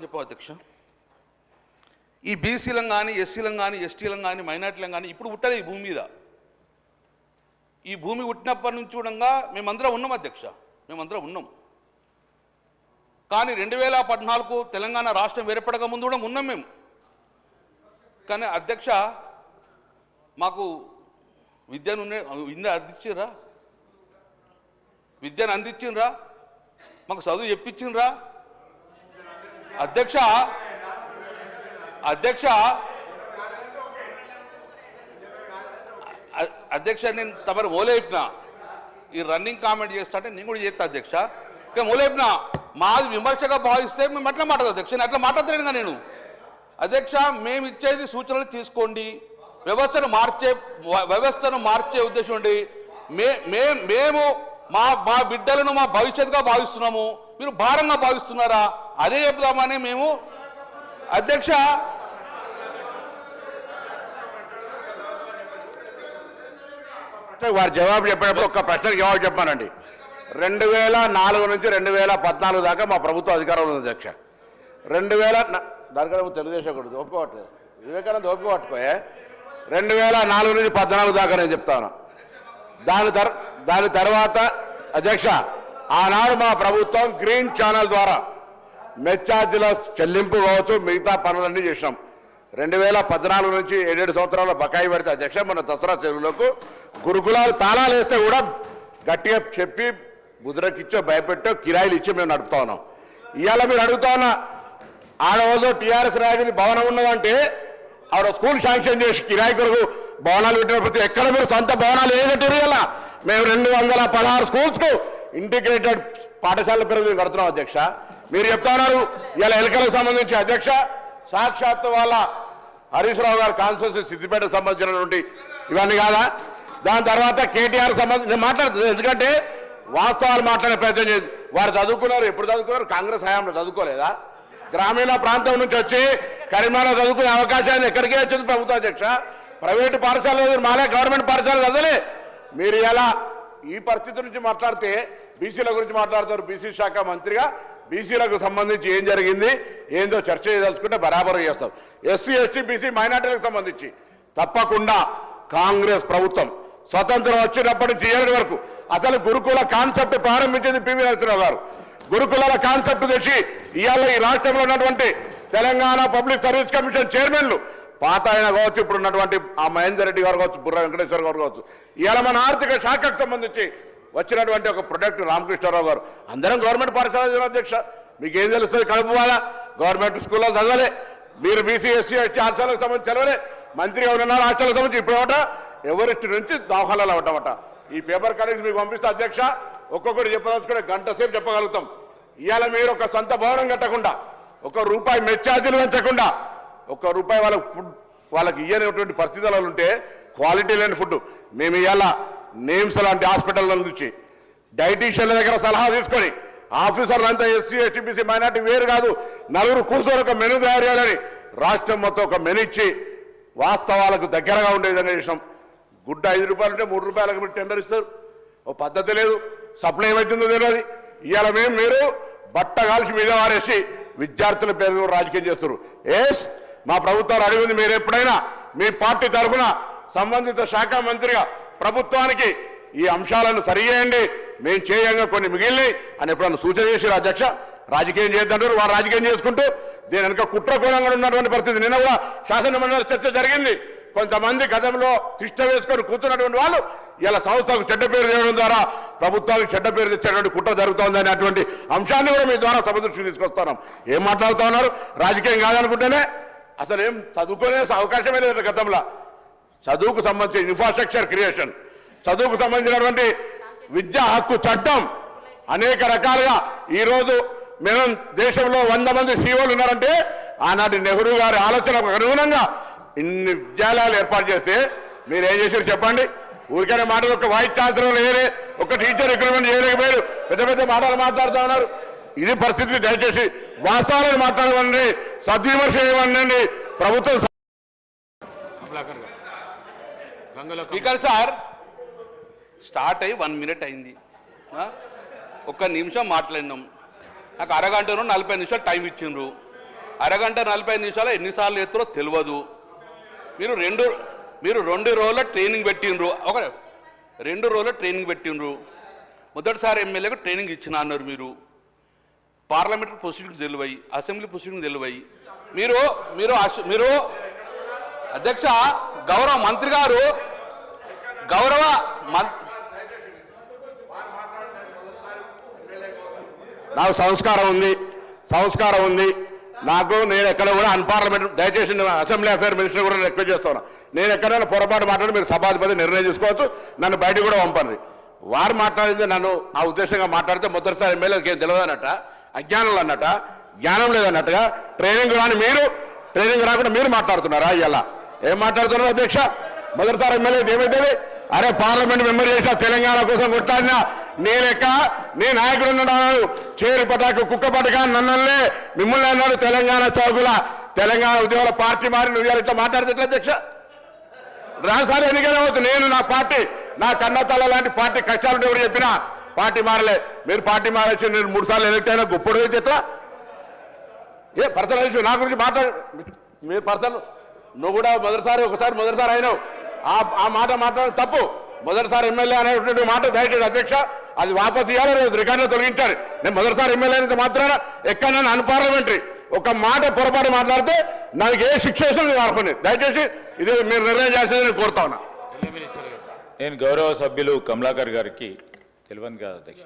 చెప్పు అధ్యక్ష. ఈ బీసీలను కానీ ఎస్సీలను కానీ ఎస్టీలను కానీ మైనార్టీలను కానీ ఇప్పుడు పుట్టలే ఈ భూమి మీద. ఈ భూమి పుట్టినప్పటి నుంచి చూడంగా మేమందరం ఉన్నాం అధ్యక్ష, మేమందరం ఉన్నాం. కానీ 2014 తెలంగాణ రాష్ట్రం ఏర్పడక ముందు కూడా ఉన్నాం మేము. కానీ అధ్యక్ష మాకు విద్యను అందించిండ్రా, విద్యను అందించిండ్రా, మాకు చదువు చెప్పించిండ్రా అధ్యక్ష. అధ్యక్ష అధ్యక్ష నేను తమరు ఓలేపినా ఈ రన్నింగ్ కామెంట్ చేస్తా అంటే నేను కూడా చేస్తా అధ్యక్ష. ఇక ఓలేపినా మాది విమర్శగా భావిస్తే మేము అట్లా మాట్లాడదు అధ్యక్ష, నేను అట్లా మాట్లాడలేనుగా నేను. అధ్యక్ష మేము ఇచ్చేది సూచనలు తీసుకోండి, వ్యవస్థను మార్చే ఉద్దేశం ఉండి మేము మా బిడ్డలను మా భవిష్యత్తుగా భావిస్తున్నాము, మీరు భారంగా భావిస్తున్నారా అదే చెప్దామని మేము. అధ్యక్ష వారు జవాబు చెప్పినప్పుడు ఒక్క ప్రశ్నకు జవాబు చెప్పానండి. 2004 నుంచి 2014 దాకా మా ప్రభుత్వం అధికారంలో ఉంది అధ్యక్ష. 2000 దానికన్నా తెలుగుదేశం కూడా ఒప్పుకోవట్లేదు, వివేకానంద ఒప్పుకోవట్టుకోయే. 2004 నుంచి 2014 దాకా నేను చెప్తాను. దాని తర్వాత అధ్యక్ష ఆనాడు మా ప్రభుత్వం గ్రీన్ ఛానల్ ద్వారా మెచ్చార్జీల చెల్లింపు కావచ్చు మిగతా పనులన్నీ చేసినాం. 2014 నుంచి 7 సంవత్సరాల బకాయి పెడితే అధ్యక్ష మన దసరా చెరువులకు గురుకులాలు తాళాలు వేస్తే కూడా గట్టిగా చెప్పి ముద్రకిచ్చో భయపెట్టో కిరాయిలు ఇచ్చి మేము నడుపుతా ఉన్నాం. ఇవాళ మీరు అడుగుతా ఉన్నా ఆడవాళ్ళు టీఆర్ఎస్ రాజధాని భవనం ఉన్నదంటే ఆవిడ స్కూల్ శాంక్షన్ చేసి కిరాయి కొరకు భవనాలు పెట్టినప్పుడు ఎక్కడ మీరు సొంత భవనాలు ఏ కట్టారు? ఇలా మేము 216 స్కూల్స్కు ఇంటిగ్రేటెడ్ పాఠశాల పేరు కడుతున్నాం అధ్యక్ష. మీరు చెప్తా ఉన్నారు ఇలా ఎన్నికలకు సంబంధించి అధ్యక్ష సాక్షాత్తు వాళ్ళ హరీష్ రావు గారు కాన్స్టిట్యూన్సీ సిద్దిపేటకు సంబంధించినటువంటి ఇవన్నీ కాదా? దాని తర్వాత కేటీఆర్ సంబంధించి నేను మాట్లాడుతున్నాను, ఎందుకంటే వాస్తవాలు మాట్లాడే ప్రయత్నం చేసి వారు చదువుకున్నారు. ఎప్పుడు చదువుకున్నారు? కాంగ్రెస్ హయాంలో చదువుకోలేదా? గ్రామీణ ప్రాంతం నుంచి వచ్చి కరీంనగర్ చదువుకునే అవకాశాన్ని ఎక్కడికే వచ్చింది ప్రభుత్వ అధ్యక్ష. ప్రైవేటు పాఠశాలలు మాలే, గవర్నమెంట్ పాఠశాలలు చదవలే. మీరు ఎలా ఈ పరిస్థితి నుంచి మాట్లాడితే బీసీల గురించి మాట్లాడతారు. బీసీ శాఖ మంత్రిగా బీసీలకు సంబంధించి ఏం జరిగింది ఏందో చర్చ చేయదలుచుకుంటే బరాబరు చేస్తాం. ఎస్సీ ఎస్టీ బీసీ మైనార్టీలకు సంబంధించి తప్పకుండా కాంగ్రెస్ ప్రభుత్వం స్వతంత్రం వచ్చినప్పటి నుంచి ఏడు వరకు అసలు గురుకుల కాన్సెప్ట్ ప్రారంభించింది పివి నరసింహరావు గారు. గురుకులాల కాన్సెప్ట్ తెచ్చి ఇవాళ ఈ రాష్ట్రంలో ఉన్నటువంటి తెలంగాణ పబ్లిక్ సర్వీస్ కమిషన్ చైర్మన్లు పాత ఆయన కావచ్చు, ఇప్పుడు ఉన్నటువంటి ఆ మహేందర్ రెడ్డి గారు కావచ్చు, బుర్ర వెంకటేశ్వర గారు కావచ్చు, ఇవాళ మన ఆర్థిక శాఖకు సంబంధించి వచ్చినటువంటి ఒక ప్రొడక్ట్ రామకృష్ణారావు గారు. అందరం గవర్నమెంట్ పాఠశాల అధ్యక్ష, మీకు ఏం తెలుస్తుంది? కలుపు వాళ్ళ గవర్నమెంట్ స్కూల్లో చదవలే. మీరు బీసీ ఎస్సీ ఎస్టీ హాస్టల్కి సంబంధించి చదవలే. మంత్రిగా ఉన్నారు హాస్టల్కి సంబంధించి ఇప్పుడు ఒకట ఎవరెస్ట్ నుంచి దాఖలాలు అవ్వటమట. ఈ పేపర్ కటింగ్స్ మీకు పంపిస్తే అధ్యక్ష ఒక్కొక్కటి చెప్పదలుచుకుంటే గంట సేపు చెప్పగలుగుతాం. ఇవాళ మీరు ఒక సొంత భవనం కట్టకుండా, ₹1 మెచ్చార్జీలు పెంచకుండా, ₹1 వాళ్ళకి ఇయ్యనటువంటి పరిస్థితులలో ఉంటే క్వాలిటీ లేని ఫుడ్ మేము ఇవాళ నేమ్స్ లాంటి హాస్పిటల్ నుంచి డైటీషియన్ల దగ్గర సలహా తీసుకొని ఆఫీసర్లంతా ఎస్సీ ఎస్టీ బీసీ మైనార్టీ వేరు కాదు, నలుగురు కూర్చొని ఒక మెనూ తయారు చేయాలని రాష్ట్రం మొత్తం ఒక మెనూ ఇచ్చి వాస్తవాలకు దగ్గరగా ఉండే విధంగా చేసినాం. గుడ్డ ₹5 ఉంటే ₹3 మీరు టెండర్ ఇస్తారు. ఓ పద్ధతి లేదు, సప్లై ఏమవుతుందో తెలియదు. ఇవాళ మీరు బట్ట కాల్చి మీద వారేసి విద్యార్థుల పేరు రాజకీయం చేస్తారు. మా ప్రభుత్వాలు అడిగింది మీరు ఎప్పుడైనా మీ పార్టీ తరఫున సంబంధిత శాఖ మంత్రిగా ప్రభుత్వానికి ఈ అంశాలను సరిచేయండి, మేము చేయంగా కొన్ని మిగిలినాయి అని ఎప్పుడన్నా సూచన చేశారు అధ్యక్ష? రాజకీయం చేయొద్దంటారు, వారు రాజకీయం చేసుకుంటూ దీని వెనుక కుట్రకోణంగా ఉన్నటువంటి పరిస్థితి. నిన్న కూడా శాసనమండలి చర్చ జరిగింది. కొంతమంది గతంలో తిష్ట వేసుకొని కూర్చున్నటువంటి వాళ్ళు ఇలా సంస్థకు చెడ్డ పేరు తేవడం ద్వారా ప్రభుత్వానికి చెడ్డ పేరు తెచ్చేటువంటి కుట్ర జరుగుతోంది అనేటువంటి అంశాన్ని కూడా మీ ద్వారా సభ దృష్టికి తీసుకొస్తున్నాం. ఏం మాట్లాడుతూ ఉన్నారు? రాజకీయం కాదనుకుంటేనే అసలు ఏం చదువుకునే అవకాశమే లేదు. గతంలో చదువుకు సంబంధించిన ఇన్ఫ్రాస్ట్రక్చర్ క్రియేషన్, చదువుకు సంబంధించినటువంటి విద్యా హక్కు చట్టం అనేక రకాలుగా ఈరోజు మేము దేశంలో 100 మంది సీఓలు ఉన్నారంటే ఆనాటి నెహ్రూ గారి ఆలోచనకు అనుగుణంగా ఇన్ని విద్యాలయాలు ఏర్పాటు చేస్తే మీరు ఏం చేశారు చెప్పండి? ఊరికనే మాటలు ఒక వైస్ ఛాన్సలర్ వేరే, ఒక టీచర్ రిక్రూట్మెంట్ చేయలేకపోయారు, పెద్ద పెద్ద మాటలు మాట్లాడుతూ ఉన్నారు. ఇది పరిస్థితి. దయచేసి వాస్తవాలను మాట్లాడమండి, సద్విమర్శ చేయమండి. ప్రభుత్వం స్పీకర్ సార్ స్టార్ట్ అయ్యి 1 మినిట్ అయింది, 1 నిమిషం మాట్లాడినాం. నాకు అరగంటను 40 నిమిషాలు టైం ఇచ్చిండ్రు. అరగంట 45 నిమిషాలు ఎన్నిసార్లు ఎత్తురో తెలియదు. మీరు 2 రోజుల ట్రైనింగ్ పెట్టిండ్రు. 2 రోజుల ట్రైనింగ్ పెట్టిండ్రు. మొదటిసారి ఎమ్మెల్యేకు ట్రైనింగ్ ఇచ్చిన అన్నారు. మీరు పార్లమెంటరీ ప్రొసీడింగ్స్ తెలివై, అసెంబ్లీ ప్రొసీడింగ్స్ తెలివై మీరు అధ్యక్ష గౌరవ మంత్రి గారు నాకు సంస్కారం ఉంది. నాకు నేను ఎక్కడ కూడా అన్పార్లమెంట్, దయచేసి అసెంబ్లీ అఫేర్ మినిస్టర్ కూడా రిక్వెస్ట్ చేస్తున్నా. నేను ఎక్కడైనా పొరపాటు మాట్లాడి మీరు సభాధిపతి నిర్ణయం తీసుకోవచ్చు, నన్ను బయటకు కూడా పంపండి. వారు మాట్లాడింది నన్ను ఆ ఉద్దేశంగా మాట్లాడితే మొదటిసారి ఎమ్మెల్యేకి ఏం తెలియదు అన్నట్ట, అజ్ఞానంలో అన్నట్ట, జ్ఞానం లేదన్నట్టుగా ట్రైనింగ్ రాకుండా మీరు మాట్లాడుతున్నారా? ఇలా ఏం మాట్లాడుతున్నారు అధ్యక్ష? మొదటిసారి ఎమ్మెల్యేకి ఏమైతే అరే పార్లమెంట్ మెంబర్ చేసిన తెలంగాణ కోసం కొట్టాడినా నీ నాయకుడు ఉన్నాడు, చేరు పటాకు కుక్క పటకా నన్నలే మిమ్మల్ని అన్నాడు తెలంగాణ చౌకుల తెలంగాణ ఉద్యోగుల పార్టీ మారి నువ్వు ఇట్లా మాట్లాడితే ఎట్లా అధ్యక్ష? రాసారి ఎన్నికలు అవ్వచ్చు. నేను నా పార్టీ, నా కన్నతల్ల లాంటి పార్టీ కష్టాలు ఎవరు చెప్పినా పార్టీ మారలే. మీరు పార్టీ మారేసి నేను 3 సార్లు ఎలక్ట్ అయినా గొప్పడు అయితే ఎట్లా? ఏ పర్సనల్ ఇష్యూ నా గురించి మీరు పర్సనల్, నువ్వు కూడా మొదటిసారి అయినావు. ఆ మాట మాట్లాడడం తప్పు. మొదటిసారి ఎమ్మెల్యే అనేటువంటి మాట దయచేసి అధ్యక్ష అది వాపసు ఇవ్వాలి, రికార్డులో తొలగించారు. నేను మొదటిసారి ఎమ్మెల్యే అనేది మాత్రాన ఎక్కడైనా అన్పార్లమెంటరీ ఒక మాట పొరపాటు మాట్లాడితే నాకు ఏ శిక్ష నేను అనుకుని దయచేసి ఇది మీరు నిర్ణయం చేసేది నేను కోరుతా ఉన్నా. నేను గౌరవ సభ్యులు కమలాకర్ గారికి తెలియదు కదా అధ్యక్ష.